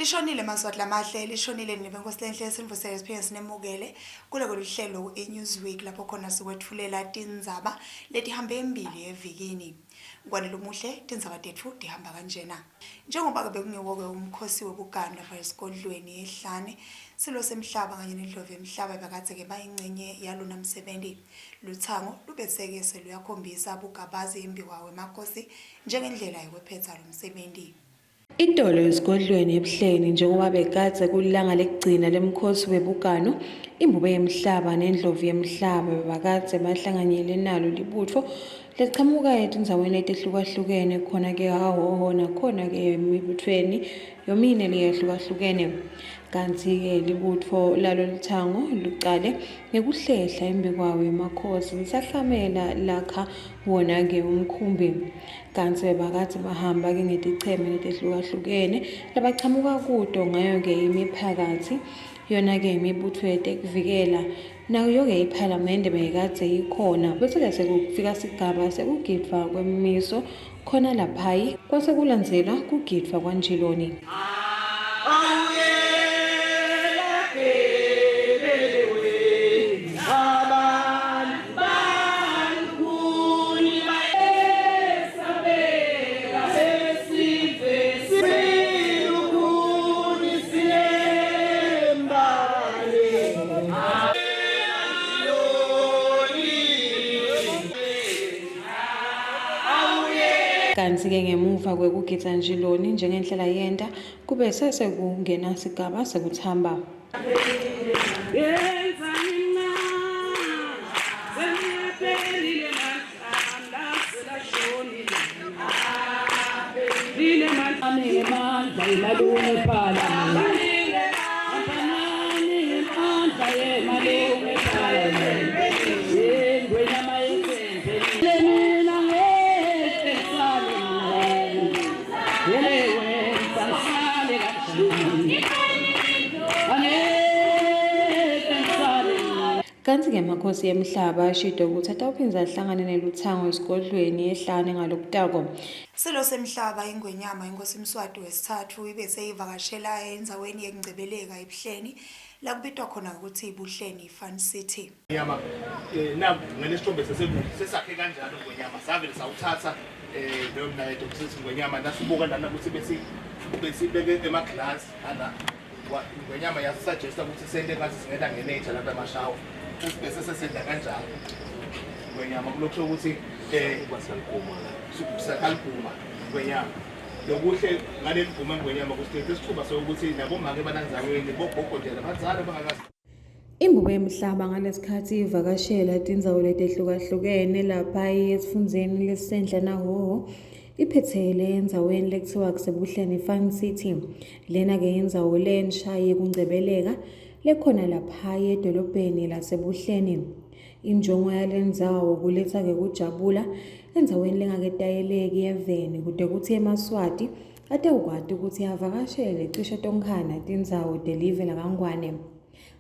Lishonile Maswati lamahle lishonile nivenkosi lenhle esinvuselele siphinde sinemukele kulelo lihlelo eNewsweek lapho khona sikwethulela tindzaba letihambe embili evikini. Kwanele umuhle tindzaba tethu tihamba kanjena. Njengoba ke bekungewoke umkhosi wobuganda lapha esigodlweni ehlane silo semhlaba kanye nendlovu emhlaba bekade ke bayingcenye yalona msebenzi. Luthango lubesekese luyakhombisa bugabazi embi kwawo emakhosi njengendlela yokwephetha lo msebenzi. Idolo esigodlweni ebuhleni njengoba bekade kulilanga lekugcina lemkhosi webugano imbube yemhlaba nendlovu yemhlaba bekade bahlanganyele nalo libutho leqhamuka etindzaweni etehlukahlukene khona ke hawo nakhona ke emibuthweni yomine leyahlukahlukene kanti ke libutho lalo lithango luqale ngekuhlehla embi kwawo emakhosi lisahlamela lakha wona ke umkhumbi kanti bakade bahamba ke ngeticheme letehlukahlukene labaqhamuka kudo ngayo ke imiphakathi yona ke imibutho yetekuvikela nayo ke iParliament bekade ikhona bese ke sekufika sigaba sekugidwa kwemiso khona lapha kwase kulandzela kugidwa kwanjiloni. Kanti ke ngemuva kwekugidza njiloni njengendlela yenta kube sesekungena sigaba sekuthamba. Kanti ke makhosi yemhlaba ashido ukuthi atawuphinza ahlangane neluthango esigodlweni ehlane ngalokutako. Silo semhlaba ingwenyama inkosi Mswati wesithathu ibe seyivakashela endzaweni yengcebeleka ebuhleni la kubitwa khona ukuthi ibuhleni Fun City. Nyama ngene sithombe sesakhe kanjalo ngwenyama savele sawuthatha leyo mnayeto kusithi ngwenyama nasibuka lana ukuthi besibeke emaglass ala ngwenyama yasuggesta ukuthi sente ngathi singena ngenature lapha emashawa bese sesenda kanjalo ngwenyama kulokho ukuthi kwasalukuma ngwenyama lokuhle ngale liguma ngwenyama kusithethe isithuba sokuthi nabomake bananzaweni bogogo nje labazali bangakazi Imbube yemhlaba ngalesikhathi ivakashela tindzawo letehlukahlukene lapha esifundzeni lesendla nahoho iphethele endzaweni lekuthiwa kusebuhleni Fun City. Lena ke indzawo lensha yekungcebeleka lekhona lapha edolobheni lasebuhleni. Injongo yalendzawo kuletha ke kujabula endzaweni lengaketayeleki yeveni kude kuthi eMaswati ate ukwati ukuthi avakashele cishe tonkhana tindzawo delive lakangwane.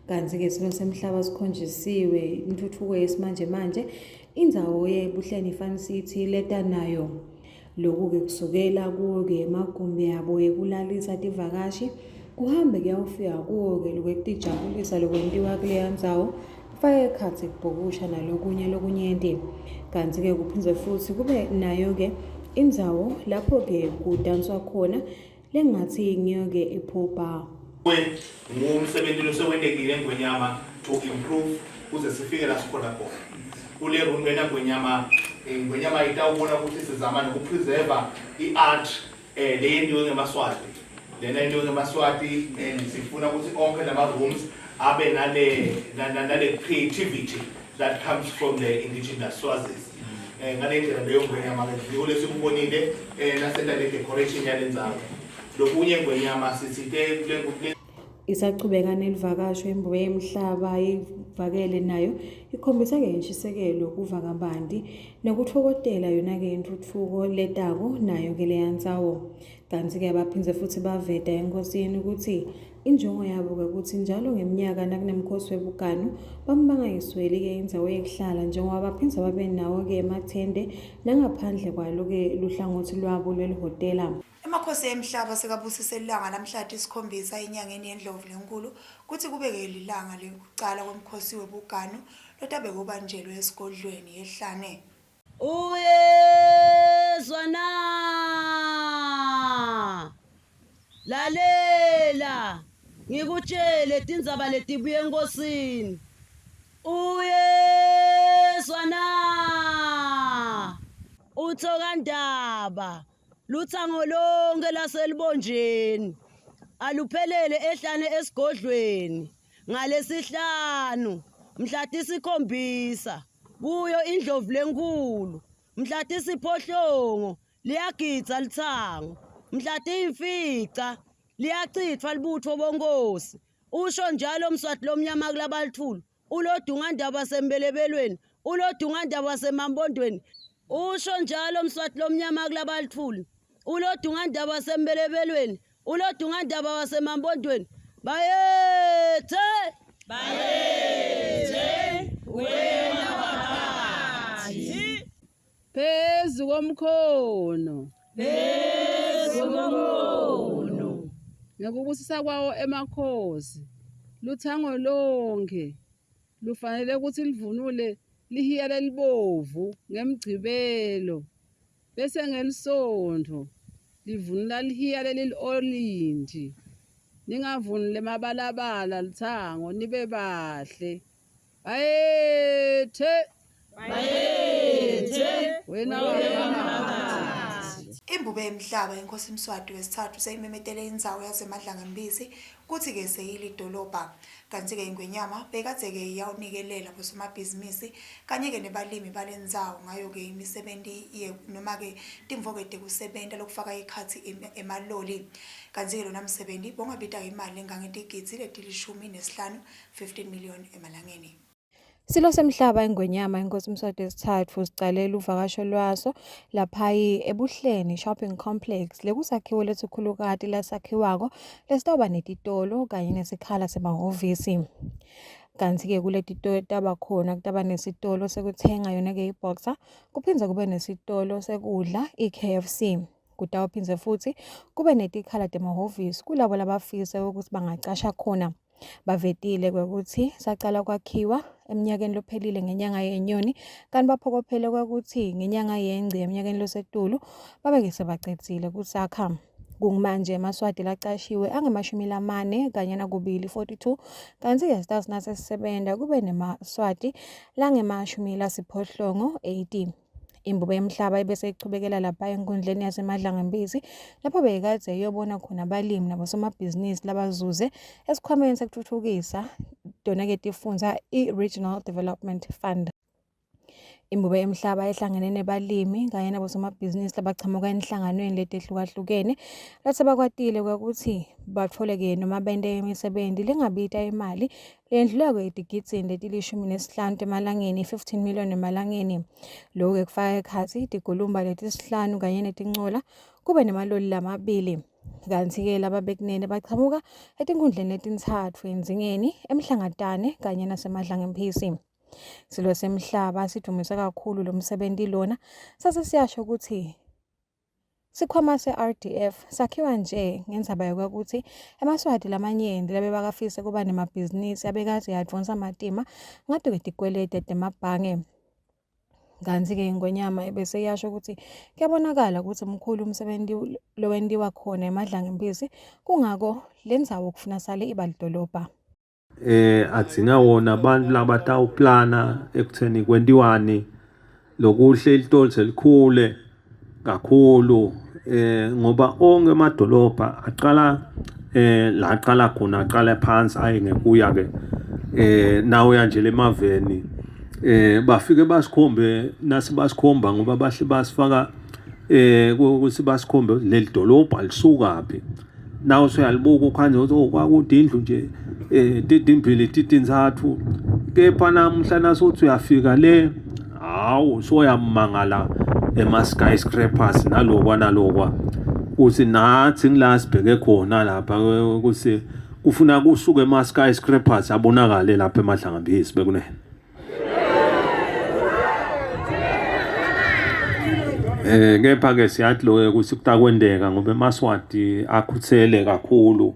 Kanti ke silo semhlaba sikhonjisiwe intuthuko yesimanje manje indzawo yebuhleni Fun City leta nayo lokhu ke kusukela kuwo ke emagumbi yabo ekulalisa tivakashi kuhambe kuyawufika kuwo ke lokwetijabulisa lokwentiwa kuleya ndzawo kufake ekhatsi kubhukusha nalokunye kanti ke kuphinze futhi kube nayo ke indzawo lapho ke kudanswa khona lengathi ngiyo ke ipool bar. Ngumsebenzi losewendekile ngwenyama to improve kuze sifike la sikhona khona kule room lena ngwenyama itawubona ukuthi sizama nokupreserve iart leyentiwe ngeMaswati lena into ngeMaswati sifuna ukuthi onke lama rooms abe nale creativity that comes from the indigenous sources ngale ndlela leyo ngwenyama ke lesikubonile nasenta le decoration yalenzayo lokunye ngwenyama sisite Isachubeka nelivakasho imbube yemhlaba ivakele nayo ikhombisa ke intshisekelo kuvakabandi nokuthokotela yona ke intuthuko letako nayo ke leyantsawo. Kanti-ke baphinde futhi baveda enkosini ukuthi injongo yabo-ke ukuthi njalo ngeminyaka nakunemikhosi webuganu bangayisweli-ke indawo yokuhlala njengoba baphinde babe nawo-ke emathende nangaphandle kwalo-ke luhlangothi lwabo lwelihhotela. Amakhosi emhlaba sekabusise ilanga namhla isikhombisa enyangeni yeNdlovulenkulu kuthi kubeke lilanga lokuqala komkhosi webuganu lotabe kubanjelwe esigodlweni yehlane. Uyezwa na lalela ngikutshele tindzaba letibuye enkosini. Uyezwa na uThokandaba luthango lonke laselibonjeni aluphelele ehlane esigodlweni ngalesihlanu mhla tisikhombisa kuyo iNdlovulenkulu mhla tisiphohlongo liyagidza lithango mhla tiyimfica liyachithwa libutfo bonkosi. Usho njalo Mswati lomnyama kulabalithulu ulodungandaba sembelebelweni ulodungandaba semambondweni. Usho njalo Mswati lomnyama kulabalithulu ulodungandaba sembelebelweni ulodungandaba wasemambondweni. Bayethe wena waphathi phezu komkhono ngekubusisa kwawo emakhosi luthango lonke lufanele ukuthi livunule lihiya lelibovu ngemgcibelo bese ngelisontho livunula lihiya leli-orange. Ningavunule mabalabala lithango nibe bahle. Bayethe wena waphathi. Imbube emhlaba inkosi Mswati wesithathu seyimemetele indzawo yaseMadlangembisi kuthi-ke seyilidolobha. Kanti-ke ingwenyama bekade-ke iyawunikelela bosomabhizinisi kanye-ke nebalimi balendzawo ngayo-ke imisebenti noma-ke timvokete kusebenta lokufaka ikhathi emaloli. Kanti-ke lona msebenzi bongabita imali engangetigidzi leti-15 million emalangeni. Silo semhlaba engwenyama inkosi Mswati wesithathu sicalela uvakasho lwaso laphayi ebuhleni shopping complex lekusakhiwo lesikhulukati lasakhiwako lesitawuba netitolo kanye nesikhala semahhovisi. Kanti-ke kuletitolo taba khona kutaba nesitolo sekuthenga yona-ke iBoxer kuphindze kube nesitolo sekudla i-KFC. Kutawuphindze futhi kube netikhala temahhovisi kulabo labafisa ukuthi bangacasha khona. Bavetile kwekuthi saqala kwakhiwa eminyakeni lophelile ngenyanga yeNyoni kanti baphokophele kwekuthi ngenyanga yeNgci eminyakeni losetulu babeke sebaqedile kusakha. Kumanje emaswati lacashiwe ange-40 kanye nakubili 42 kanti-ke sitasina sesisebenza kube nemaswati lange-80. Imbube emhlaba ibese ichubekela lapha enkundleni yaseMadlangembisi lapho bekade yobona khona abalimi nabosomabhizinisi labazuze esikhwameni sekuthuthukisa dona-ke tifundza i-Regional Development Fund. Imbube emhlaba ehlangene nebalimi kanye nabosomabhizinisi labachamuka enhlanganweni letehlukahlukene lase bakwatile ukuthi batholeke noma bente imisebenzi lengabita imali lendluleko edigitsini leti-15 emalangeni 15 million emalangeni. Lokho kufaka ekhathi itigulumba leti-5 kanye netincola kube nemaloli lamabili. Kanti-ke laba bekunene bachamuka etinkundleni letintathu enzingeni emhlangatane kanye naseMadlangembisi. Silo semhlaba sidumise kakhulu lo msebenzi lona sase siyasho ukuthi sikhwama se-RDF sakhiwa nje ngendzaba yokuthi emaswati lamanyenti labe bakafise kuba nemabhizinisi abekade yadvonsa matima ngado ketikwelete temabhange. Kanti-ke ingwenyama ebese yasho ukuthi kuyabonakala ukuthi mkhulu umsebenzi lowentiwa khona eMadlangembisi kungako lendzawo kufuna sale iba lidolobha. Adzinga wona abantu labatawuplana ekutheni kwentiwani lokuhle ilitolo selikhule kakhulu ngoba onke emadolobha aqala la aqala khona aqala phansi aye ngekuya ke nawo yanje lemaveni bafike basikhombe nasibasikhomba ngoba bahle basifaka ukuthi basikhombe leli dolobha lisukaphi nawo soyalibuka ukhanje ukuthi kwakude indlu nje timbili titinzathu kepha namhla nasothi uyafika le hawu soyamangala ema skyscrapers nalokwa ukuthi nathi ngila sibheke khona lapha ukuthi kufuna kusuke ama-skyscrapers abonakale lapha eMahlangambisi bekunene. Kepha-ke siyathi lo ukuthi kutakwendeka ngoba eMaswati akhuthele kakhulu,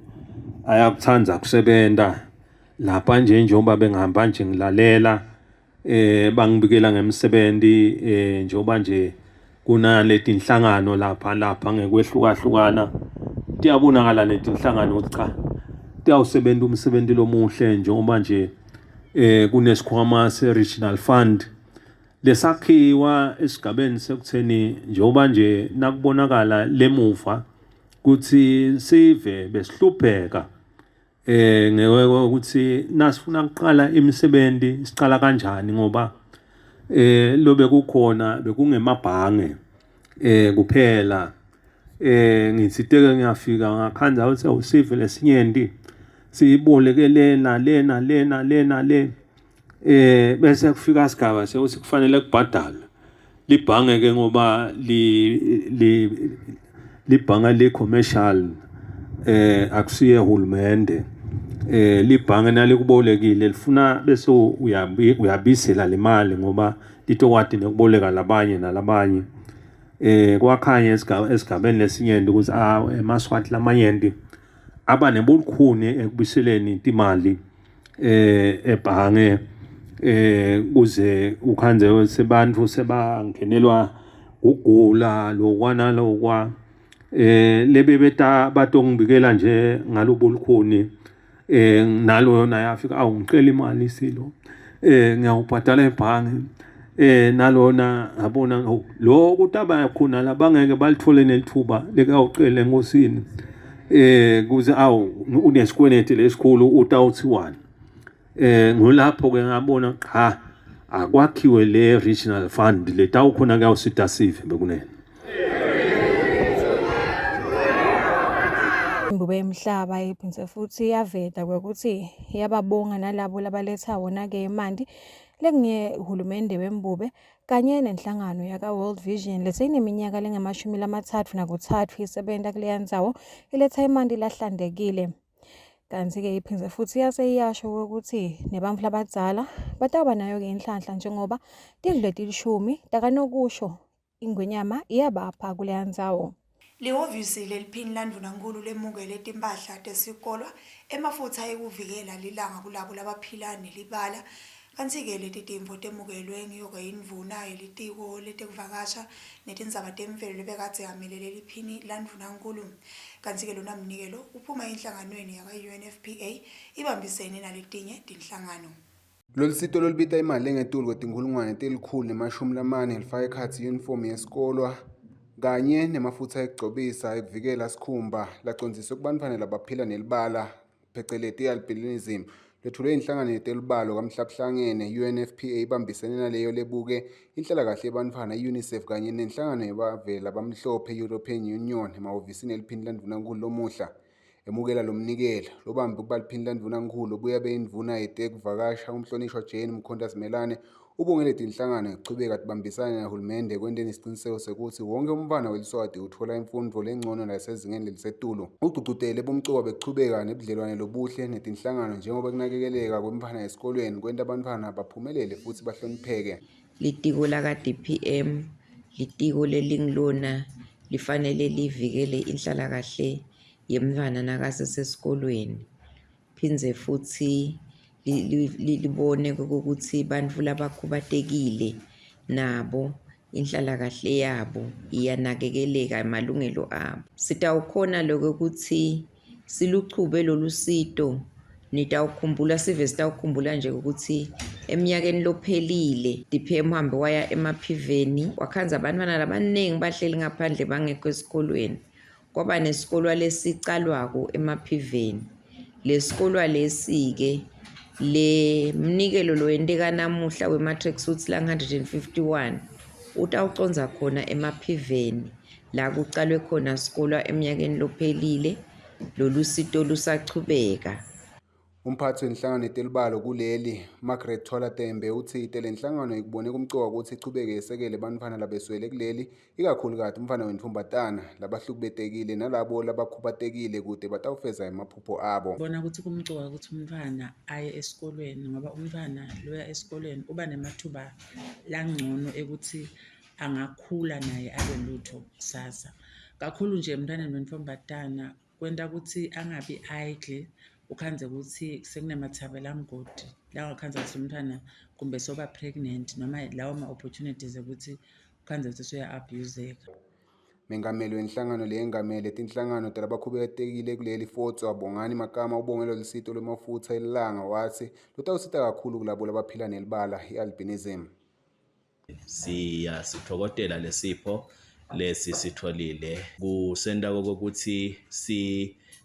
ayakuthanda kusebenta lapha nje njengoba bengihamba nje ngilalela bangibikela ngemisebenzi njengoba nje kunaleti inhlangano lapha ngekwehlukahlukana kuyabonakala leti inhlangano ukuthi cha kuyawusebenza umsebenzi lomuhle njengoba nje kunesikhwama se-regional fund lesakhiwa esigabeni sekutheni njengoba nje nakubonakala lemuva ukuthi sive besihlupheka ngeke ukuthi nasifuna ukuqala imisebenzi siqala kanjani ngoba lobe kukhona bekungemabhange kuphela ngitsiteke ngiyafika ngakhanza ukuthi awusive lesinyenti siyibolekelela lena bese kufika isigaba sekuthi kufanele kubhadale libhange ke ngoba libhange le-commercial akusiye hulumende libhange nalikubolekile lifuna bese uyabisela le mali ngoba litokwadi nekuboleka nalabanye kwakhanye esigabeni lesinyenti ukuthi eMaswati lamanyenti aba nebulukhuni ekubiseleni imali ebhange kuze ukhanze sebantu sebangenelwa ugula lokwa lebe beta batongibikela nje ngalobulukhuni nalo nayafika ngicela imali silo ngiyawubhadala ebhange nalona abona lo kutaba khona labangeke balithole nelithuba lekawucela enkosini kuze unesikweleti lesikhulu utawuthiwani ngolapho ke ngabona cha akwakhiwe le regional fund letawukhona kuyawusita sive bekunene. Imbube emhlaba iphindze futhi yaveta ukuthi yababonga nalabo labaletha wona-ke imandi lengiye uhulumende wembube kanye nenhlangano yaka World Vision leseyineminyaka lengama-33 isebenta kuleya ndzawo iletha imandi lahlandekile. Kanti-ke iphindze futhi yaseyasho ukuthi nebantu labadzala bataba nayo-ke inhlanhla njengoba tindlu 10 takanokusho ingwenyama iyabapha kuleya ndzawo. Lihhovisi leliphini landvunankulu lemukele timpahla tesikolwa emafutsa ekuvikela lilanga kulabo labaphila nelibala. Kanti-ke leti timvo temukelwe ngiyoke indvuna yelitiko letekuvakasha netindzaba temvelo lebekadze yamelele liphini landvunankulu. Kanti-ke lona mnikelo uphuma enhlanganweni yaka-UNFPA ibambisene naletinye tinhlangano. Lolu sito lolubita imali engetulu kwetinkhulungwane telikhulu lifaka ekhatsi uniform yesikolwa kanye nemafutsa ekugcobisa ekuvikela sikhumba lacondziswe kubantfwana labaphila nelibala pheceleti albinism lethulwe inhlangano yetelubalo kamhlabuhlangene UNFPA ibambisene naleyo lebuke inhlalakahle yebantfwana UNICEF kanye nenhlangano yebavela bamhlophe European Union emahhovisini eliphini landvunankulu lomuhla emukela lomnikelo lobambe ukuba liphini landvunankulu buya beyindvuna yetekuvakasha umhlonishwa Jane Mkhontas-Melane ubongele tinhlangano ekuchubeka tibambisane nahulumende kwenteni isiqiniseko sekuthi wonke umntfwana weliswati uthola imfundvo lengcono nasezingeni lelisetulu. Ugcugcutele bomcoka bekuchubeka nebudlelwane lobuhle netinhlangano njengoba kunakekeleka kwemntfwana esikolweni kwenta abantfwana baphumelele futhi bahlonipheke. Litiko laka-DPM litiko lelingilona lifanele livikele inhlalakahle yemntfwana nakasesesikolweni phindze futhi libone ukuthi bantfu labakhubatekile nabo inhlalakahle yabo iyanakekeleka amalungelo abo. Sitawukhona lokho ukuthi siluchube lolu sito nitawukhumbula sive sitawukhumbula nje ukuthi eminyakeni lophelile DPM uhambe waya emaphiveni wakhanza abantwana labaningi bahleli ngaphandle bangekho esikolweni kwaba nesikolwa lesicalwako emaphiveni. Lesikolwa lesi-ke le mnikelo loyenteka namuhla we-matric suits lang-151 utawuconza khona emaphiveni la kucalwe khona sikolwa eminyakeni lophelile lolu sito lusachubeka. Umphathi wenhlangano yetelibalo kuleli, Margaret Tholatembe, uthi lenhlangano ikubone kumcoka ukuthi ichubeke isekele bantfwana labeswele kuleli, ikakhulukazi umfana wentumbatana labahlukubetekile nalabo labakhubatekile kude batawufeza emaphupho abo. Bona ukuthi kumcoka ukuthi umntwana aye esikolweni ngoba umntwana loya esikolweni uba nemathuba langcono ukuthi angakhula naye abe lutho kusasa. Kakhulu nje emntwaneni wentumbatana kwenta ukuthi angabi idle, ukhanze ukuthi sekunemathabela amgodi la ngakhanze ukuthi umntwana kumbe soba pregnant noma lawo ma-opportunities ukuthi ukhanze ukuthi suya-abuseka. Mengameli wenhlangano leyengamele tinhlangano talabakhubatekile kuleli Fotswa Bongani Makama ubongela lisito lwemafutha elilanga wathi lutawusita kakhulu kulabo labaphila nelibala i-albinism. Siyasithokotela lesipho lesi sitholile kusenda kokuthi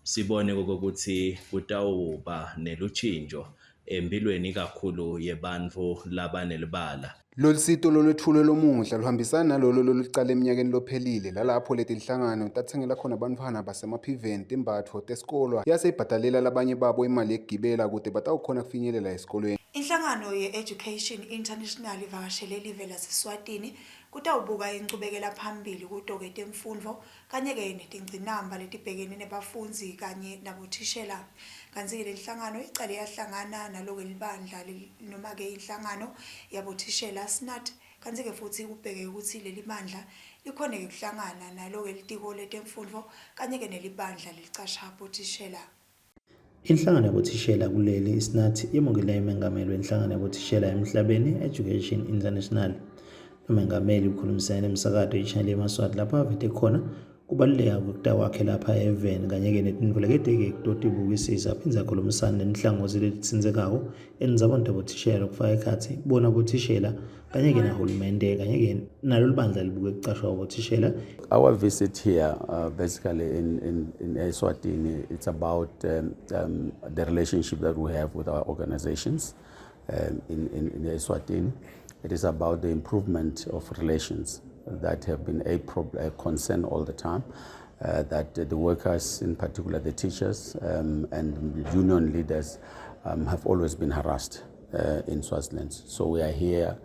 sibone kokuthi kutawuba nelutshintsho empilweni kakhulu yebantu labanelibala. Lolu sito lolwethulo lomuhla luhambisana nalolo lolucala eminyakeni lophelile lalapho letinhlangano tathengela khona bantfwana basemaphiveni timbatfo tesikolwa yase ibhadalela labanye babo imali yekugibela kude batawukhona kufinyelela esikolweni. Inhlangano ye-Education International ivakashele elive laseSwatini kutawubuka incubekela phambili kutoke temfundvo kanye-ke netingcinamba letibhekene nebafundzi kanye nabothishela. Kanti-ke le nhlangano icale yahlangana naloke libandla noma-ke inhlangano yabothishela SNAT, kanti-ke futhi kubheke ukuthi leli bandla likhone-ke kuhlangana naloke litiko letemfundvo kanye-ke nelibandla lilicasha abothishela. Inhlangano yabothishela kuleli isnathi yamukela imengameli wenhlangano yabothishela emhlabeni Education International. Umengameli ukhulumisana nemsakato iChannel yeMaswati lapho avete khona kubaluleka kwakhe lapha eveni kanye-ke netindvo lekedeke kutotibukisisa aphinze akhulumisana nenhlangothi letitsindzekako enizabantu abothishela kufaka ekhatsi bona abothishela kanye-ke nahulumende kanye-ke nalolu bandla libuke kucashwa abothishela. Our visit here basically in Eswatini, it's about the relationship that we have with our organizations in Eswatini. It is about the improvement of relations that have been a concern all the time, that the workers, in particular the teachers and union leaders, have always been harassed in Swaziland. So we are here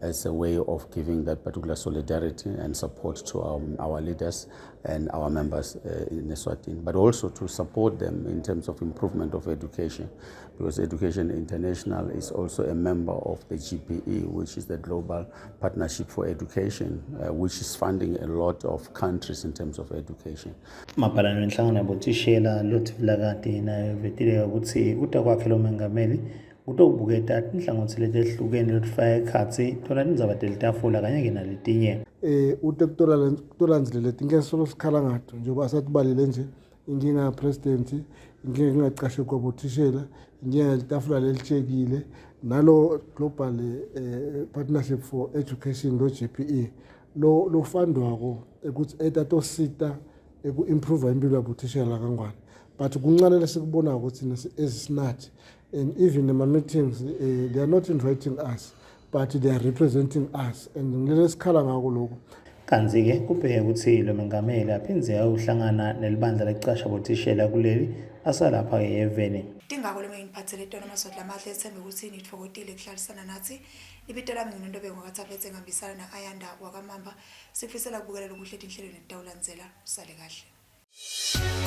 as a way of giving that particular solidarity and support to our leaders and our members in Eswatini, but also to support them in terms of improvement of education, because Education International is also a member of the GPE, which is the Global Partnership for Education, which is funding a lot of countries in terms of education. Mabhalane wenhlangano yabothishela lotivulakati nayo vetile ukuthi utakwakhe lo mengameli utobuketa tinhlangothi letehlukene lotifaka ekhatsi thola tindzaba telitafula kanye-ke naletinye. Kutolandzile tinkinga sosikhala ngato njengoba satibalile nje inkinga yapresident, inkinga engingacashwe kwabothishela, inkinga yalitafula lelitshekile nalo Global Partnership for Education lo GPE lo fundwako ukuthi etatosita eku-improve impilo yabothishela kangwane, but kuncane lesikubona ukuthi ezisnathi and even in my meetings they are not inviting us but they are representing us and ngelesikhala ngako lokho. Kanti-ke kubheke ukuthi lo mengameli aphinze ayowuhlangana nelibandla lecasha abothishela kuleli asalapha-ke eveni. Tingako lome ngiphathele tona amaswati lamahle ethembe ukuthi nitfokotile kuhlalisana nathi. Ibito lami nginontobe ngwakathaphethe ngihambisana na-Ayanda wakamamba. Sikufisela kubukela lokuhle tinhlelo netawulandzela. Usale kahle.